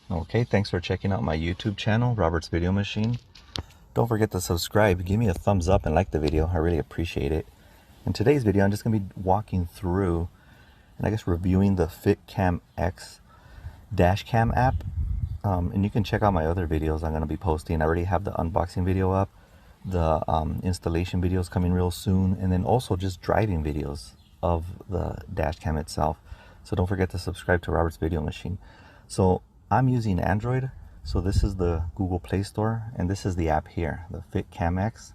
Okay, thanks for checking out my YouTube channel, Robert's Video Machine. Don't forget to subscribe, give me a thumbs up and like the video, I really appreciate it. In today's video, I'm just going to be walking through and I guess reviewing the FitCamX Dashcam app. And you can check out my other videos I'm going to be posting. I already have the unboxing video up, the installation videos coming real soon, and then also just driving videos of the Dashcam itself. So don't forget to subscribe to Robert's Video Machine. So I'm using Android, so this is the Google Play Store, and this is the app here, the FitCamX.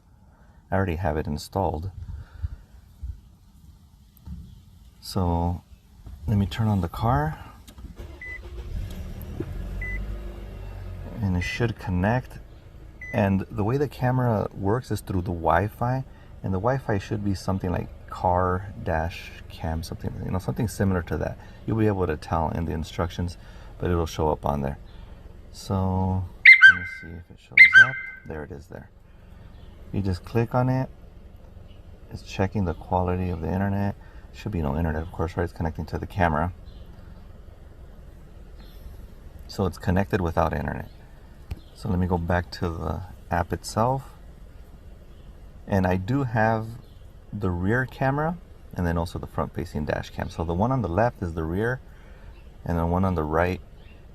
I already have it installed. So let me turn on the car, and it should connect. And the way the camera works is through the Wi-Fi, and the Wi-Fi should be something like car dash cam, something, you know, something similar to that. You'll be able to tell in the instructions, but it'll show up on there. So let me see if it shows up. There it is there. You just click on it. It's checking the quality of the internet. Should be no internet, of course, right? It's connecting to the camera. So it's connected without internet. So let me go back to the app itself. And I do have the rear camera and then also the front facing dash cam. So the one on the left is the rear, and the one on the right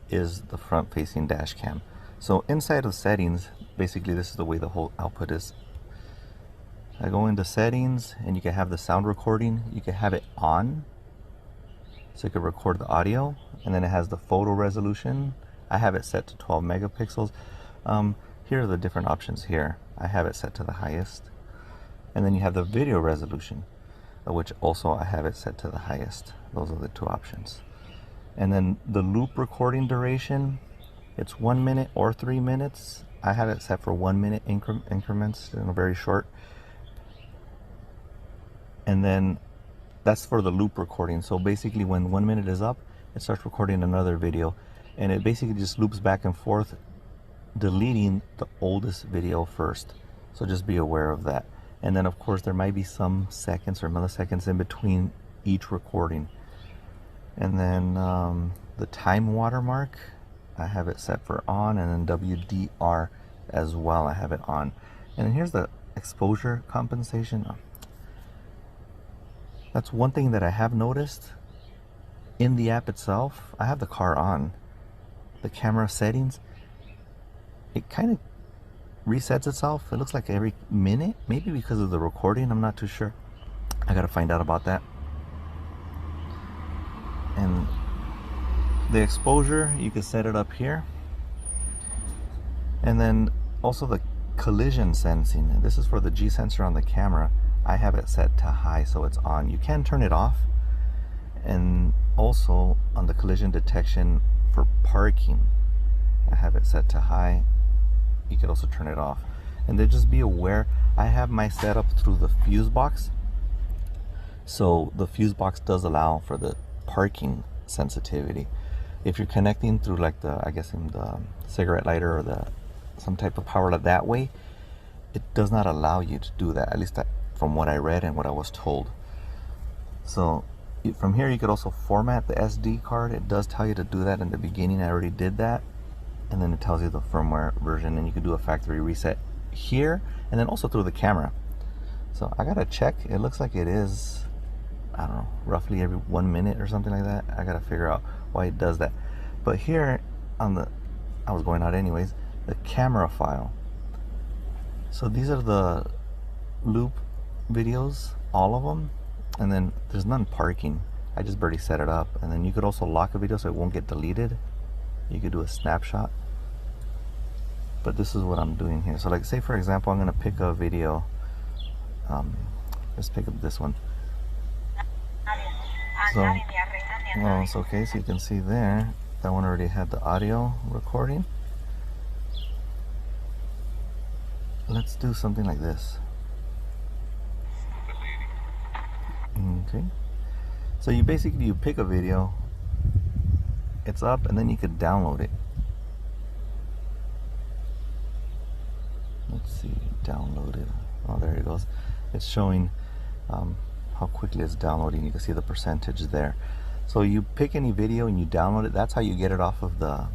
is the front facing dash cam. So inside of settings, basically this is the way the whole output is. I go into settings and you can have the sound recording. You can have it on, so you can record the audio, and then it has the photo resolution. I have it set to 12 megapixels. Here are the different options here. I have it set to the highest. And then you have the video resolution, which also I have it set to the highest. Those are the two options. And then the loop recording duration, it's 1 minute or 3 minutes. I have it set for 1 minute increments, you know, very short. And then that's for the loop recording. So basically when 1 minute is up, it starts recording another video, and it basically just loops back and forth, deleting the oldest video first. So just be aware of that. And then of course there might be some seconds or milliseconds in between each recording. And then the time watermark, I have it set for on, and then WDR as well, I have it on. And then here's the exposure compensation. That's one thing that I have noticed in the app itself. I have the car on, the camera settings, it kind of resets itself. It looks like every minute, maybe because of the recording, I'm not too sure. I gotta find out about that. And the exposure, you can set it up here. And then also the collision sensing. This is for the G sensor on the camera. I have it set to high, so it's on. You can turn it off. And also on the collision detection for parking, I have it set to high. You can also turn it off. And then just be aware, I have my setup through the fuse box. So the fuse box does allow for the parking sensitivity. If you're connecting through like the, I guess in the cigarette lighter or the some type of power that way, it does not allow you to do that, at least from what I read and what I was told. So from here you could also format the SD card. It does tell you to do that in the beginning. I already did that. And then it tells you the firmware version, and you can do a factory reset here and then also through the camera. So I gotta check. It looks like it is, I don't know, roughly every 1 minute or something like that. I gotta figure out why it does that. But here on the, I was going out anyways, the camera file. So these are the loop videos, all of them. And then there's none parking. I just barely set it up. And then you could also lock a video so it won't get deleted. You could do a snapshot. But this is what I'm doing here. So like, say for example, I'm gonna pick a video. Let's pick up this one. So, well, it's okay. So you can see there, that one already had the audio recording. Let's do something like this. Okay. So you basically, you pick a video, it's up, and then you could download it. Let's see, download it. Oh, there it goes. It's showing how quickly it's downloading. You can see the percentage there. So you pick any video and you download it. That's how you get it off of the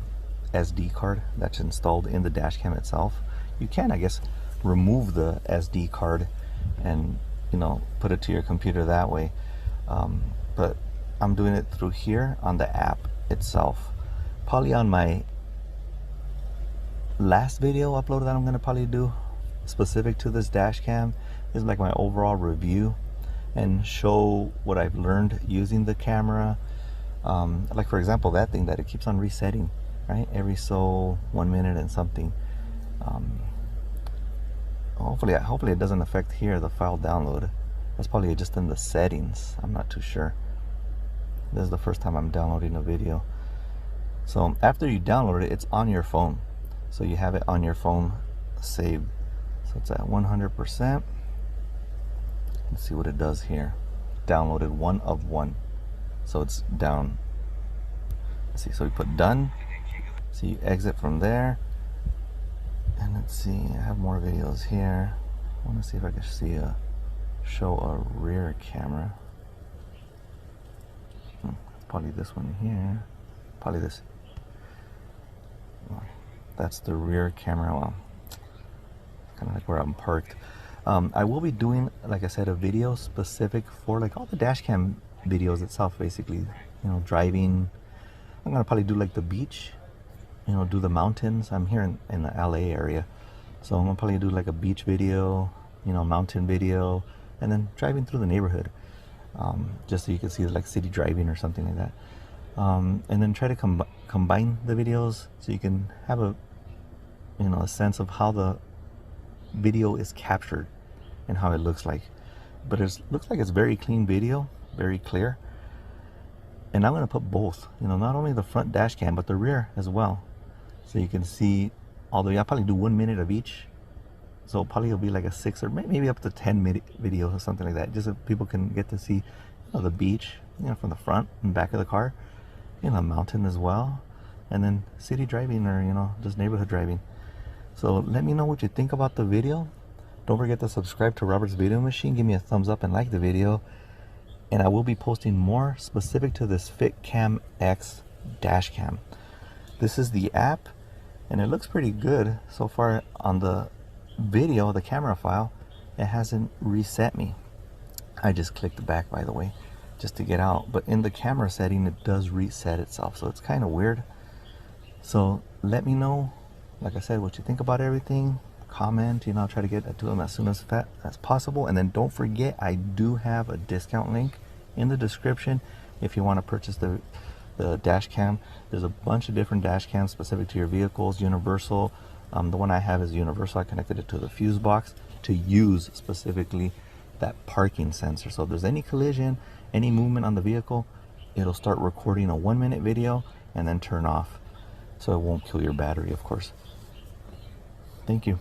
SD card that's installed in the Dashcam itself. You can, I guess, remove the SD card and, you know, put it to your computer that way. But I'm doing it through here on the app itself. Probably on my last video upload that I'm gonna probably do specific to this Dashcam is like my overall review and show what I've learned using the camera. Like for example, that thing that it keeps on resetting, right? Every so 1 minute and something. Hopefully it doesn't affect here the file download. That's probably just in the settings. I'm not too sure. This is the first time I'm downloading a video. So after you download it, it's on your phone. So you have it on your phone saved. So it's at 100%. Let's see what it does here. Downloaded 1 of 1. So it's down. Let's see, so we put done. So you exit from there. And let's see, I have more videos here. I want to see if I can show a rear camera. Probably this one here. Probably this. That's the rear camera. Well, kind of like where I'm parked. I will be doing, like I said, a video specific for like all the Dashcam videos itself, basically. You know, driving. I'm gonna probably do like the beach. You know, do the mountains. I'm here in the LA area, so I'm gonna probably do like a beach video, you know, mountain video, and then driving through the neighborhood, just so you can see like city driving or something like that. And then try to combine the videos so you can have a, you know, a sense of how the video is captured and how it looks like. But it looks like it's very clean video, very clear. And I'm going to put both, you know, not only the front dash cam but the rear as well, so you can see. Although I'll probably do 1 minute of each, so probably it'll be like a 6 or maybe up to 10-minute video or something like that, just so people can get to see, you know, the beach, you know, from the front and back of the car, you know, mountain as well, and then city driving, or, you know, just neighborhood driving. So let me know what you think about the video. Don't forget to subscribe to Robert's Video Machine. Give me a thumbs up and like the video. And I will be posting more specific to this FitCamX Dashcam. This is the app, and it looks pretty good so far. On the video, the camera file, it hasn't reset me. I just clicked back, by the way, just to get out. But in the camera setting, it does reset itself, so it's kind of weird. So let me know, like I said, what you think about everything. Comment, you know, I'll try to get to them as soon as possible. And then don't forget, I do have a discount link in the description if you want to purchase the dash cam. There's a bunch of different dash cams specific to your vehicles, universal. The one I have is universal. I connected it to the fuse box to use specifically that parking sensor. So if there's any collision, any movement on the vehicle, it'll start recording a 1 minute video and then turn off, so it won't kill your battery, of course. Thank you.